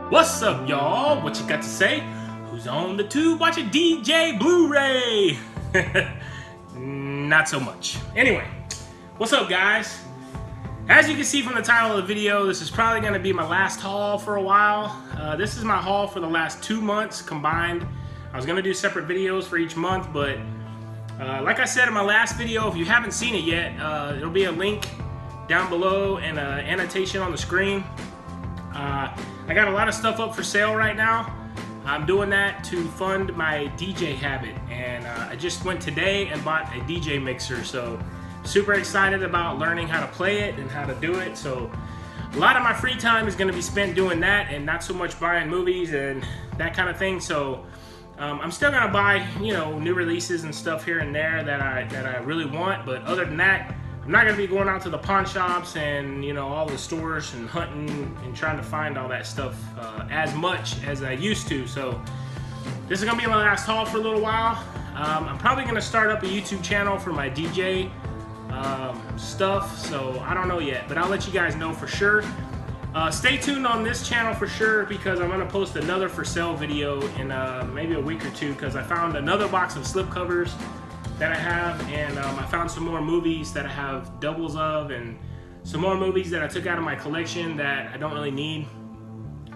What's up, y'all? What you got to say? Who's on the tube watching DJ Blu-ray? Not so much. Anyway, what's up, guys? As you can see from the title of the video, this is probably going to be my last haul for a while. This is my haul for the last 2 months combined. I was going to do separate videos for each month, but like I said in my last video, if you haven't seen it yet, it'll be a link down below and an annotation on the screen. I got a lot of stuff up for sale right now. I'm doing that to fund my DJ habit, and I just went today and bought a DJ mixer, so super excited about learning how to play it and how to do it. So a lot of my free time is going to be spent doing that and not so much buying movies and that kind of thing. So I'm still going to buy, you know, new releases and stuff here and there that I really want, but other than that, I'm not going to be going out to the pawn shops and, you know, all the stores and hunting and trying to find all that stuff as much as I used to. So this is going to be my last haul for a little while. I'm probably going to start up a YouTube channel for my DJ stuff, so I don't know yet, but I'll let you guys know for sure. Stay tuned on this channel for sure, because I'm going to post another for sale video in maybe a week or two, because I found another box of slipcovers that I have, and I found some more movies that I have doubles of, and some more movies that I took out of my collection that I don't really need.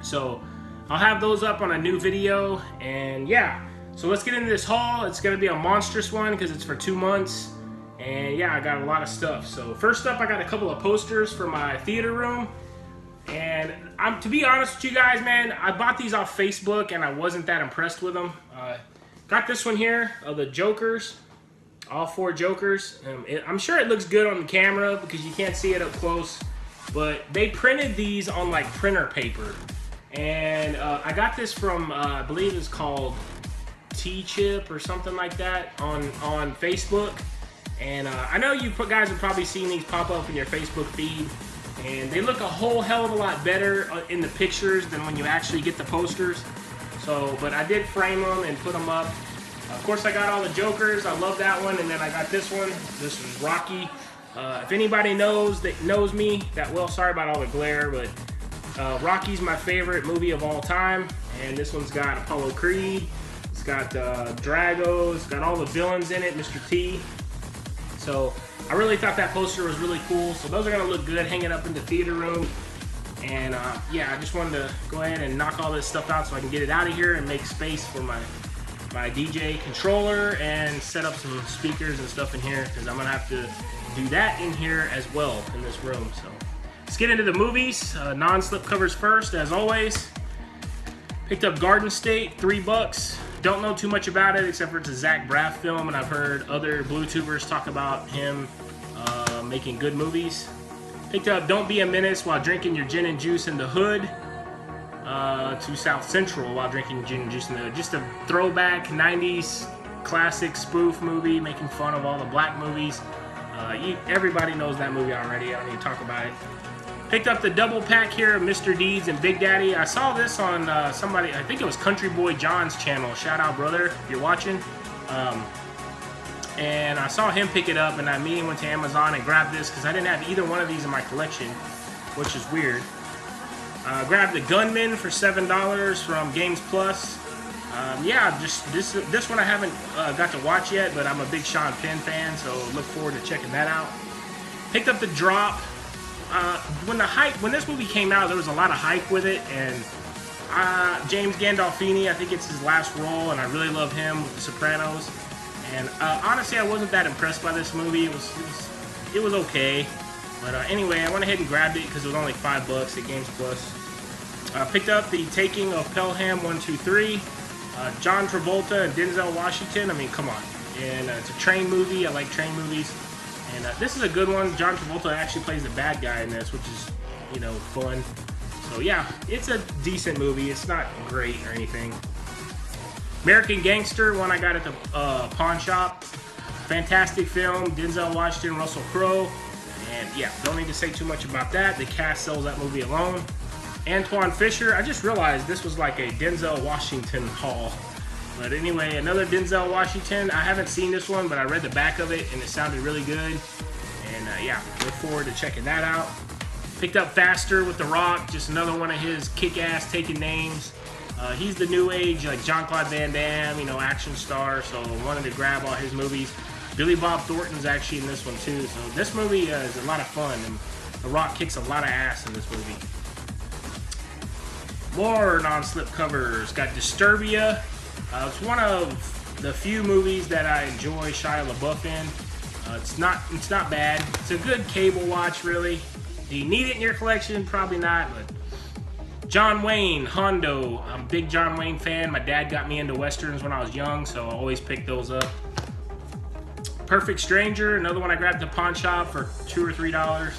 So I'll have those up on a new video, and yeah, so let's get into this haul. It's going to be a monstrous one because it's for 2 months, and yeah, I got a lot of stuff. So first up, I got a couple of posters for my theater room, and to be honest with you guys, man, I bought these off Facebook and I wasn't that impressed with them. Got this one here of the Jokers. All 4 Jokers. I'm sure it looks good on the camera because you can't see it up close, but they printed these on like printer paper, and I got this from I believe it's called T-Chip or something like that on Facebook, and I know you guys have probably seen these pop up in your Facebook feed, and they look a whole hell of a lot better in the pictures than when you actually get the posters. So, but I did frame them and put them up. Of course, I got all the Jokers. I love that one. And then I got this one. This is Rocky. If anybody knows me that well, sorry about all the glare, but Rocky's my favorite movie of all time. And this one's got Apollo Creed. It's got Drago. It's got all the villains in it, Mr. T. So I really thought that poster was really cool. So those are going to look good hanging up in the theater room. And yeah, I just wanted to go ahead and knock all this stuff out so I can get it out of here and make space for my DJ controller and set up some speakers and stuff in here, because I'm gonna have to do that in here as well in this room. So let's get into the movies. Non-slip covers first, as always. Picked up Garden State, $3. Don't know too much about it except for it's a Zach Braff film, and I've heard other Blu-tubers talk about him making good movies. Picked up Don't Be a Menace While Drinking Your Gin and Juice in the Hood. To South Central While Drinking Gin and Juice in the Hood. Just a throwback 90s classic spoof movie making fun of all the black movies. Everybody knows that movie already. I don't need to talk about it. Picked up the double pack here of Mr. Deeds and Big Daddy. I saw this on somebody, I think it was Country Boy John's channel. Shout out, brother, if you're watching. And I saw him pick it up, and I immediately went to Amazon and grabbed this because I didn't have either one of these in my collection, which is weird. Grabbed the Gunman for $7 from Games Plus. Yeah, just this one I haven't got to watch yet, but I'm a big Sean Penn fan, so look forward to checking that out. Picked up The Drop. When this movie came out, there was a lot of hype with it, and James Gandolfini, I think it's his last role, and I really love him with The Sopranos. And honestly, I wasn't that impressed by this movie. It was okay. But anyway, I went ahead and grabbed it because it was only $5 at Games Plus. Picked up The Taking of Pelham 1, 2, 3. John Travolta and Denzel Washington. I mean, come on. And it's a train movie. I like train movies. And this is a good one. John Travolta actually plays the bad guy in this, which is, you know, fun. So yeah, it's a decent movie. It's not great or anything. American Gangster, one I got at the pawn shop. Fantastic film. Denzel Washington, Russell Crowe. And yeah, don't need to say too much about that. The cast sells that movie alone. Antoine Fisher. I just realized this was like a Denzel Washington haul. But anyway, another Denzel Washington. I haven't seen this one, but I read the back of it and it sounded really good. And yeah, look forward to checking that out. Picked up Faster with The Rock, just another one of his kick-ass taking names. He's the new age, like Jean-Claude Van Damme, you know, action star, so I wanted to grab all his movies. Billy Bob Thornton's actually in this one too, so this movie is a lot of fun, and The Rock kicks a lot of ass in this movie. More non-slip covers. Got Disturbia. It's one of the few movies that I enjoy Shia LaBeouf in. It's not bad. It's a good cable watch, really. Do you need it in your collection? Probably not, but John Wayne, Hondo. I'm a big John Wayne fan. My dad got me into Westerns when I was young, so I always pick those up. Perfect Stranger, another one I grabbed at the pawn shop for $2 or $3.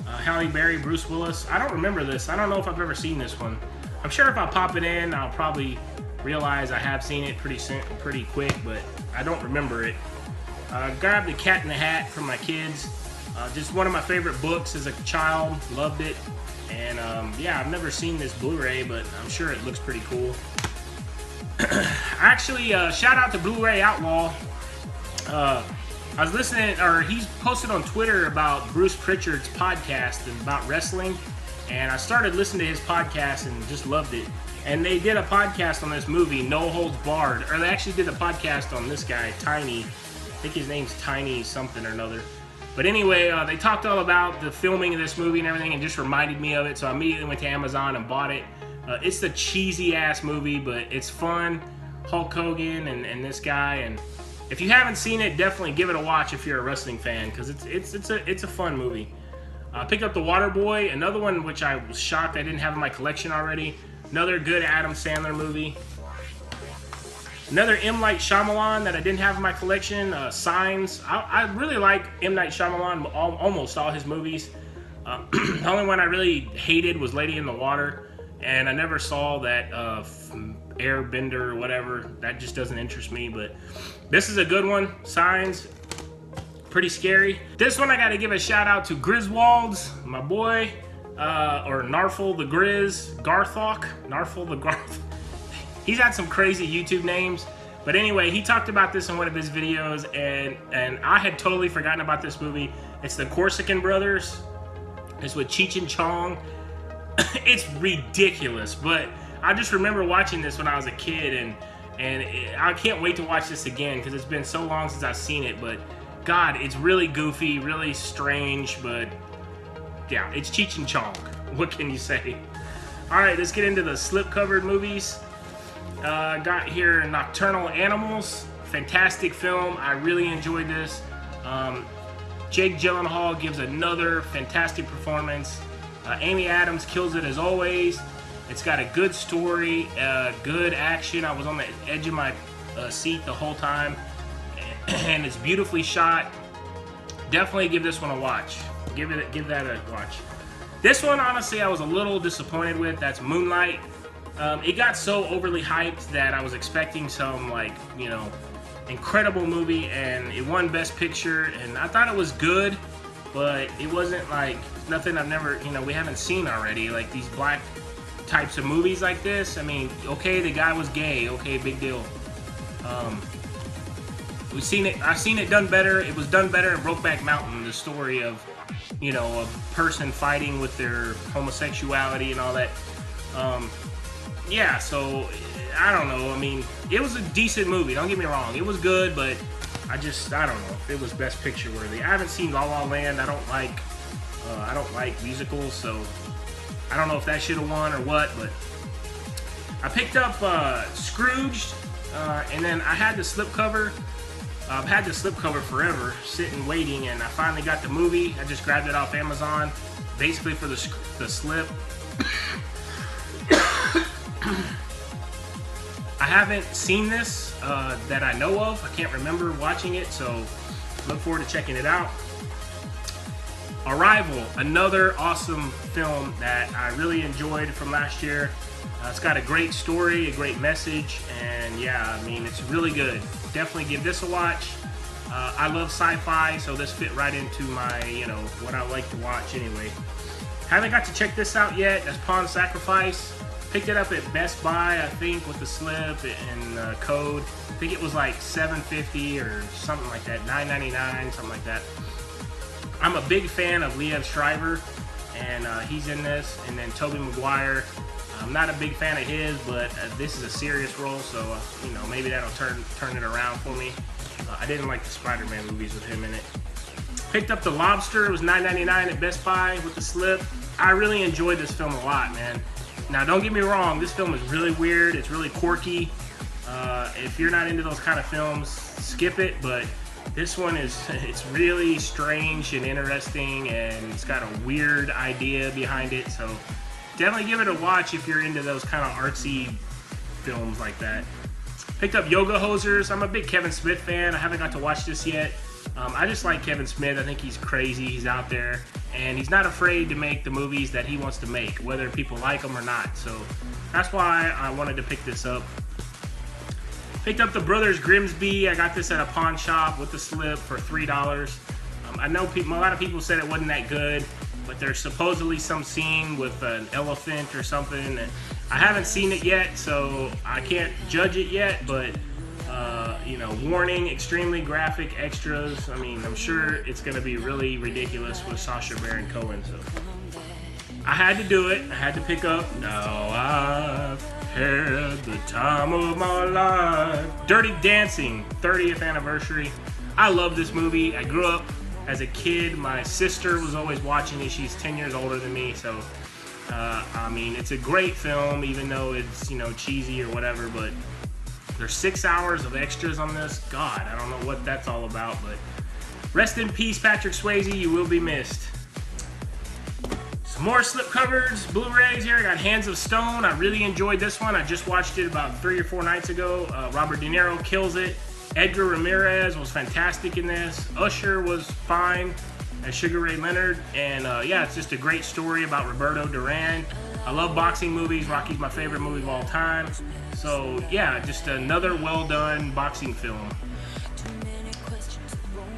Halle Berry, Bruce Willis. I don't remember this. I don't know if I've ever seen this one. I'm sure if I pop it in, I'll probably realize I have seen it pretty quick, but I don't remember it. Grabbed The Cat in the Hat from my kids. Just one of my favorite books as a child. Loved it. And yeah, I've never seen this Blu-ray, but I'm sure it looks pretty cool. Actually, shout out to Blu-ray Outlaw. I was listening, or he's posted on Twitter about Bruce Pritchard's podcast about wrestling, and I started listening to his podcast and just loved it. And they did a podcast on this movie, No Holds Barred, or they actually did a podcast on this guy, Tiny. I think his name's Tiny something or another. But anyway, they talked all about the filming of this movie and everything, and just reminded me of it, so I immediately went to Amazon and bought it. It's the cheesy-ass movie, but it's fun. Hulk Hogan and this guy, and if you haven't seen it, definitely give it a watch if you're a wrestling fan, because it's a fun movie. Picked up The Waterboy, another one which I was shocked I didn't have in my collection already. Another good Adam Sandler movie. Another M. Night Shyamalan that I didn't have in my collection, Signs. I really like M. Night Shyamalan, almost all his movies. The only one I really hated was Lady in the Water, and I never saw that Airbender or whatever. That just doesn't interest me, but this is a good one. Signs, pretty scary. This one I gotta give a shout out to Griswolds, my boy, or Narfel the Grizz, Garthok, Narfel the Garth. He's had some crazy YouTube names, but anyway, he talked about this in one of his videos, and I had totally forgotten about this movie. It's the Corsican Brothers. It's with Cheech and Chong. It's ridiculous, but I just remember watching this when I was a kid, and I can't wait to watch this again because it's been so long since I've seen it. But God, it's really goofy, really strange, but yeah, it's Cheech and Chong. What can you say? All right, let's get into the slip-covered movies. Got here Nocturnal Animals. Fantastic film. I really enjoyed this. Jake Gyllenhaal gives another fantastic performance. Amy Adams kills it as always. It's got a good story, good action. I was on the edge of my seat the whole time, and it's beautifully shot. Definitely give this one a watch. Give that a watch. This one, honestly, I was a little disappointed with. That's Moonlight. It got so overly hyped that I was expecting some, like, you know, incredible movie, and it won Best Picture, and I thought it was good, but it wasn't like nothing I've never, you know, we haven't seen already, like these black types of movies like this. I mean, okay, the guy was gay, okay, big deal. I've seen it done better. It was done better in Brokeback Mountain, the story of, you know, a person fighting with their homosexuality and all that. Yeah, so I don't know. I mean, it was a decent movie. Don't get me wrong. It was good, but I don't know if it was Best Picture worthy. I haven't seen La La Land. I don't like musicals, so I don't know if that should have won or what. But I picked up Scrooged, and then I had the slipcover. I've had the slipcover forever, sitting waiting, and I finally got the movie. I just grabbed it off Amazon, basically for the slip. I haven't seen this that I know of. I can't remember watching it, so look forward to checking it out. Arrival, another awesome film that I really enjoyed from last year. It's got a great story, a great message, and yeah, I mean, it's really good. Definitely give this a watch. I love sci-fi, so this fit right into my, you know, what I like to watch anyway. Haven't got to check this out yet. That's Pawn Sacrifice. Picked it up at Best Buy, I think, with the slip and code. I think it was like $7.50 or something like that, $9.99, something like that. I'm a big fan of Liev Schreiber, and he's in this. And then Tobey Maguire. I'm not a big fan of his, but this is a serious role, so you know, maybe that'll turn it around for me. I didn't like the Spider-Man movies with him in it. Picked up The Lobster. It was $9.99 at Best Buy with the slip. I really enjoyed this film a lot, man. Now, don't get me wrong, this film is really weird. It's really quirky. If you're not into those kind of films, skip it, but this one it's really strange and interesting, and it's got a weird idea behind it, so definitely give it a watch if you're into those kind of artsy films like that. Picked up Yoga Hosers. I'm a big Kevin Smith fan. I haven't got to watch this yet. I just like Kevin Smith. I think he's crazy. He's out there, and he's not afraid to make the movies that he wants to make, whether people like them or not. So that's why I wanted to pick this up. Picked up the Brothers Grimsby. I got this at a pawn shop with the slip for $3. I know a lot of people said it wasn't that good, but there's supposedly some scene with an elephant or something. I haven't seen it yet, so I can't judge it yet, but you know, warning, extremely graphic extras. I mean, I'm sure it's going to be really ridiculous with Sacha Baron Cohen, so I had to do it. I had to pick up Now I've Had the Time of My Life. Dirty Dancing, 30th anniversary. I love this movie. I grew up as a kid. My sister was always watching it. She's 10 years older than me, so I mean, it's a great film, even though it's, you know, cheesy or whatever, but there's 6 hours of extras on this. God, I don't know what that's all about, but rest in peace, Patrick Swayze. You will be missed. Some more slipcovers, Blu-rays here. I got Hands of Stone. I really enjoyed this one. I just watched it about 3 or 4 nights ago. Robert De Niro kills it. Edgar Ramirez was fantastic in this. Usher was fine as Sugar Ray Leonard. And yeah, it's just a great story about Roberto Duran. I love boxing movies. Rocky's my favorite movie of all time. So yeah, just another well-done boxing film.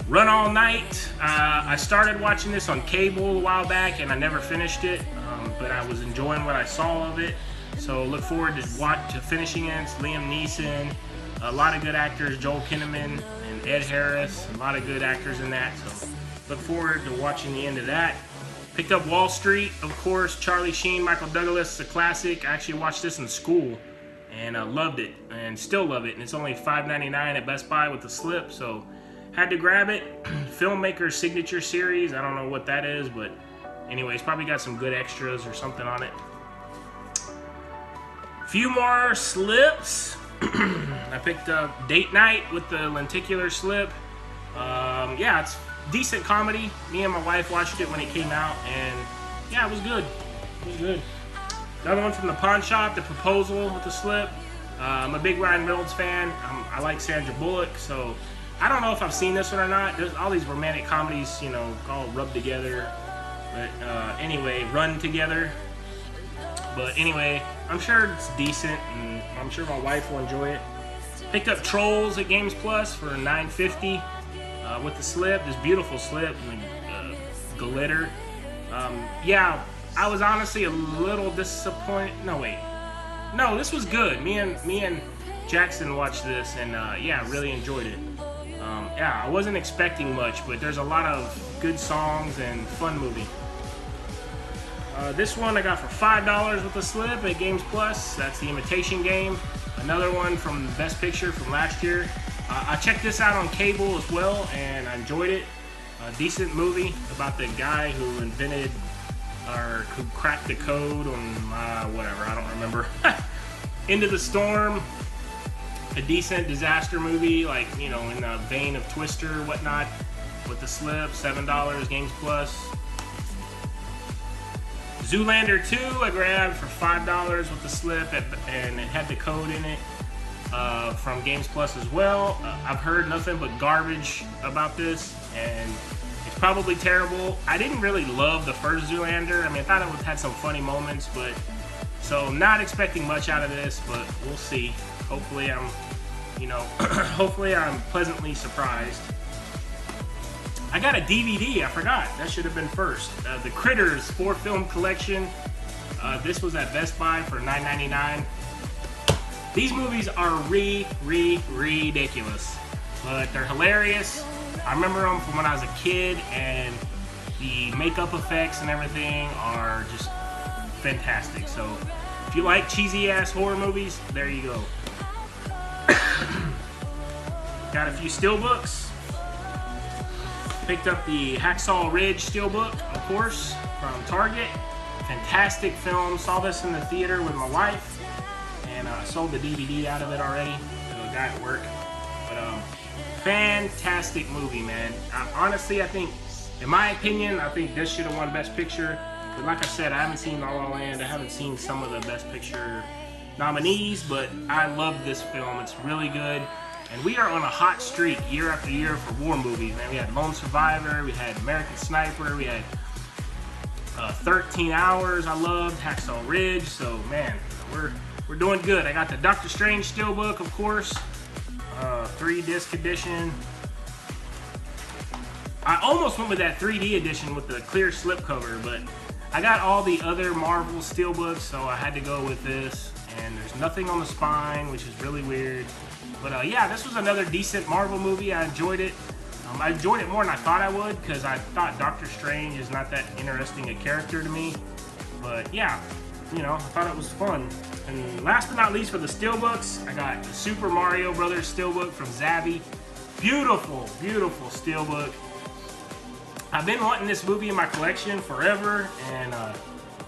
Run All Night. I started watching this on cable a while back, and I never finished it, but I was enjoying what I saw of it. So look forward to finishing it. It's Liam Neeson, a lot of good actors, Joel Kinnaman and Ed Harris, a lot of good actors in that. So look forward to watching the end of that. Picked up Wall Street, of course, Charlie Sheen, Michael Douglas, a classic. I actually watched this in school, and I loved it, and still love it. And it's only $5.99 at Best Buy with the slip, so had to grab it. Filmmaker's Signature Series. I don't know what that is, but anyways, probably got some good extras or something on it. Few more slips. I picked up Date Night with the lenticular slip. Yeah, it's decent comedy. Me and my wife watched it when it came out, and yeah, it was good. It was good. Another one from the pawn shop, The Proposal with the slip. I'm a big Ryan Reynolds fan. I like Sandra Bullock, so I don't know if I've seen this one or not. There's all these romantic comedies, you know, all rubbed together. But anyway, run together. But anyway, I'm sure it's decent, and I'm sure my wife will enjoy it. Picked up Trolls at Games Plus for $9.50 with the slip. This beautiful slip and glitter. Yeah, I was honestly a little disappointed. No, wait. No, this was good. Me and Jackson watched this, and yeah, really enjoyed it. Yeah, I wasn't expecting much, but there's a lot of good songs and fun movie. This one I got for $5 with the slip at Games Plus. That's The Imitation Game. Another one from Best Picture from last year. I checked this out on cable as well, and I enjoyed it. A decent movie about the guy who invented or who cracked the code on whatever, I don't remember. Into the Storm. A decent disaster movie, like, you know, in the vein of Twister, whatnot, with the slip. $7 Games Plus. Zoolander 2 I grabbed for $5 with the slip, and it had the code in it from Games Plus as well. I've heard nothing but garbage about this, and it's probably terrible. I didn't really love the first Zoolander. I mean, I thought it had some funny moments, but so not expecting much out of this, but we'll see. Hopefully I'm, you know, hopefully I'm pleasantly surprised. I got a DVD, I forgot. That should have been first. The Critters 4-film collection. This was at Best Buy for $9.99. These movies are ridiculous, but they're hilarious. I remember them from when I was a kid, and The makeup effects and everything are just fantastic. So if you like cheesy ass horror movies, there you go. Got a few steelbooks. Picked up the Hacksaw Ridge steelbook, of course, from Target. Fantastic film. Saw this in the theater with my wife, and sold the DVD out of it already to a guy at work. But fantastic movie, man. Honestly, I think, in my opinion, I think this should have won Best Picture. But like I said, I haven't seen La La Land. I haven't seen some of the Best Picture nominees, but I love this film. It's really good. And we are on a hot streak year after year for war movies, man. We had Lone Survivor, we had American Sniper, we had 13 Hours, I loved, Hacksaw Ridge. So, man, we're doing good. I got the Doctor Strange steelbook, of course, 3-disc edition. I almost went with that 3D edition with the clear slipcover, but I got all the other Marvel steelbooks, so I had to go with this. And there's nothing on the spine, which is really weird. But yeah, this was another decent Marvel movie. I enjoyed it. I enjoyed it more than I thought I would, because I thought Doctor Strange is not that interesting a character to me. But yeah, you know, I thought it was fun. And last but not least, for the steelbooks, I got the Super Mario Brothers steelbook from Zavvi. Beautiful, beautiful steelbook. I've been wanting this movie in my collection forever, and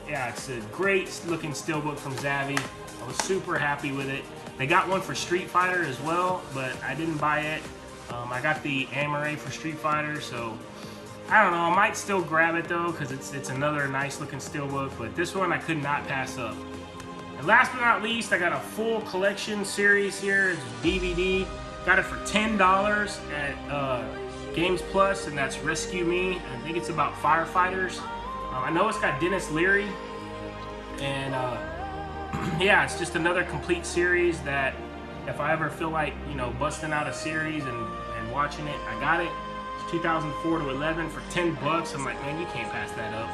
yeah, it's a great looking steelbook from Zavvi. I was super happy with it. They got one for Street Fighter as well, but I didn't buy it. I got the Amaray for Street Fighter, so I don't know. I might still grab it though, because it's another nice looking steelbook, but this one I could not pass up. And last but not least, I got a full collection series here. It's a DVD. Got it for $10 at Games Plus, and that's Rescue Me. I think it's about firefighters. I know it's got Dennis Leary, and yeah, it's just another complete series that if I ever feel like, you know, busting out a series and watching it, I got it. It's 2004 to 11 for $10. I'm like, man, you can't pass that up.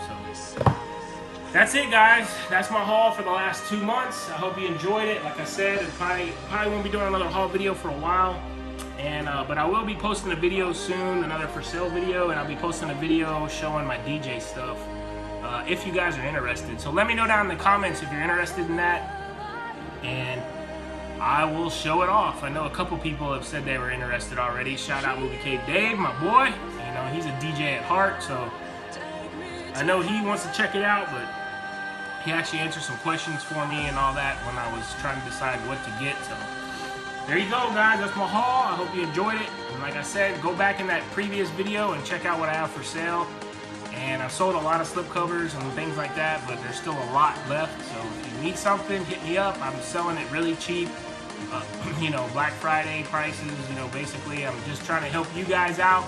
So that's it, guys. That's my haul for the last 2 months. I hope you enjoyed it. Like I said, I probably won't be doing another haul video for a while. And but I will be posting a video soon, another for sale video, and I'll be posting a video showing my DJ stuff if you guys are interested. So let me know down in the comments if you're interested in that, and I will show it off. I know a couple people have said they were interested already. Shout out Movie Cave Dave, my boy. You know, he's a DJ at heart, so I know he wants to check it out, but he actually answered some questions for me and all that when I was trying to decide what to get. So there you go, guys. That's my haul. I hope you enjoyed it. And like I said, go back in that previous video and check out what I have for sale. And I've sold a lot of slipcovers and things like that, but there's still a lot left. So if you need something, hit me up. I'm selling it really cheap. You know, Black Friday prices, you know, basically I'm just trying to help you guys out.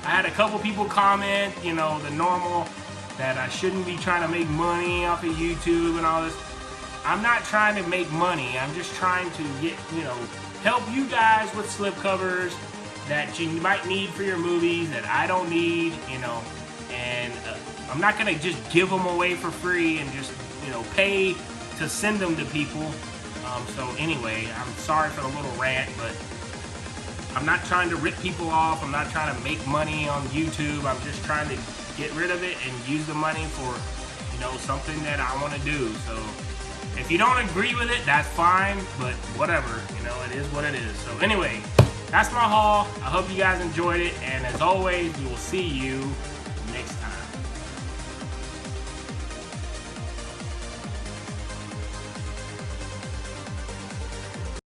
I had a couple people comment, you know, the normal, that I shouldn't be trying to make money off of YouTube and all this. I'm not trying to make money. I'm just trying to get, you know, help you guys with slipcovers that you might need for your movies that I don't need, you know, and I'm not gonna just give them away for free and just, you know, pay to send them to people. So anyway, I'm sorry for the little rant, but I'm not trying to rip people off. I'm not trying to make money on YouTube. I'm just trying to get rid of it and use the money for, you know, something that I want to do. So if you don't agree with it, that's fine, but whatever, you know, it is what it is. So anyway, that's my haul. I hope you guys enjoyed it, and as always, we will see you